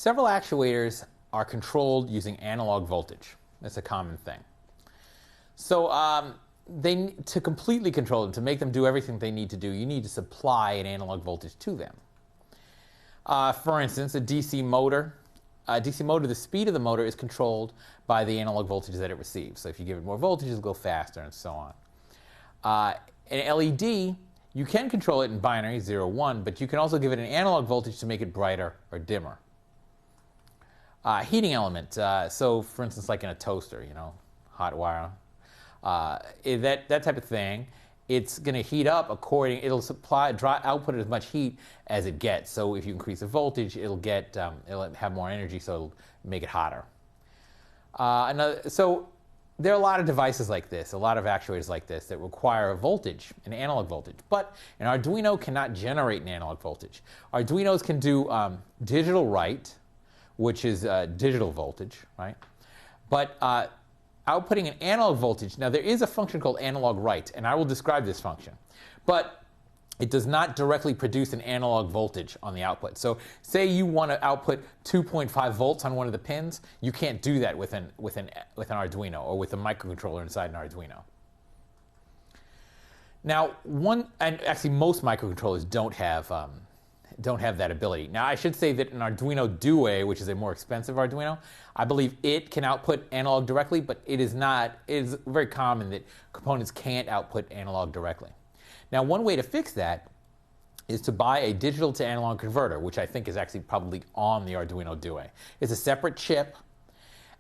Several actuators are controlled using analog voltage. That's a common thing. So to completely control them, to make them do everything they need to do, you need to supply an analog voltage to them. For instance, a DC motor, the speed of the motor is controlled by the analog voltage that it receives. So if you give it more voltage, it'll go faster and so on. An LED, you can control it in binary, 0, 1, but you can also give it an analog voltage to make it brighter or dimmer. Heating element, so for instance, like in a toaster, hot wire, that type of thing, it's going to heat up it'll output as much heat as it gets. So if you increase the voltage, it'll have more energy, so it'll make it hotter. So there are a lot of devices like this, a lot of actuators like this that require a voltage, an analog voltage. But an Arduino cannot generate an analog voltage. Arduinos can do digital write, which is digital voltage, right? But outputting an analog voltage, now there is a function called analog write, and I will describe this function. But it does not directly produce an analog voltage on the output. So say you want to output 2.5 volts on one of the pins, you can't do that with an Arduino or with a microcontroller inside an Arduino. Now, actually most microcontrollers don't have that ability. Now, I should say that an Arduino Due, which is a more expensive Arduino, I believe it can output analog directly, but it is very common that components can't output analog directly. Now, one way to fix that is to buy a digital to analog converter, which I think is actually probably on the Arduino Due. It's a separate chip,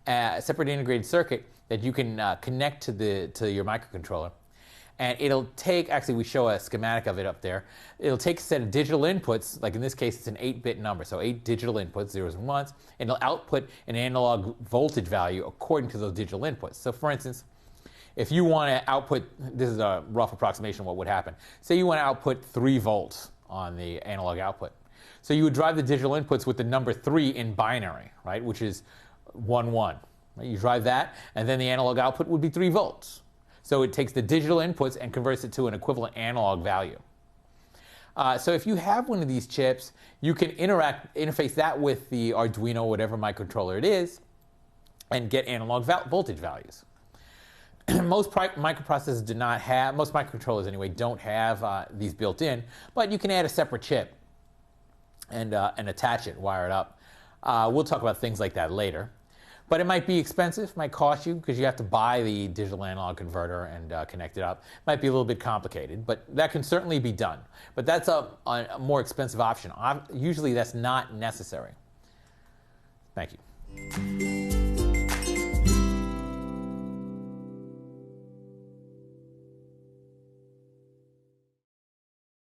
a separate integrated circuit that you can connect to your microcontroller. And it'll take, actually we show a schematic of it up there, it'll take a set of digital inputs, like in this case it's an 8-bit number, so 8 digital inputs, zeros and ones, and it'll output an analog voltage value according to those digital inputs. So for instance, if you want to output, this is a rough approximation of what would happen, say you want to output 3 volts on the analog output. So you would drive the digital inputs with the number 3 in binary, right, which is 1, 1. Right? You drive that, and then the analog output would be 3 volts. So it takes the digital inputs and converts it to an equivalent analog value. So if you have one of these chips, you can interface that with the Arduino, whatever microcontroller it is, and get analog voltage values. Most microprocessors do not have, most microcontrollers anyway, don't have these built in, but you can add a separate chip and attach it, wire it up. We'll talk about things like that later. But it might be expensive, might cost you, because you have to buy the digital analog converter and connect it up. Might be a little bit complicated, but that can certainly be done. But that's a more expensive option. Usually that's not necessary. Thank you.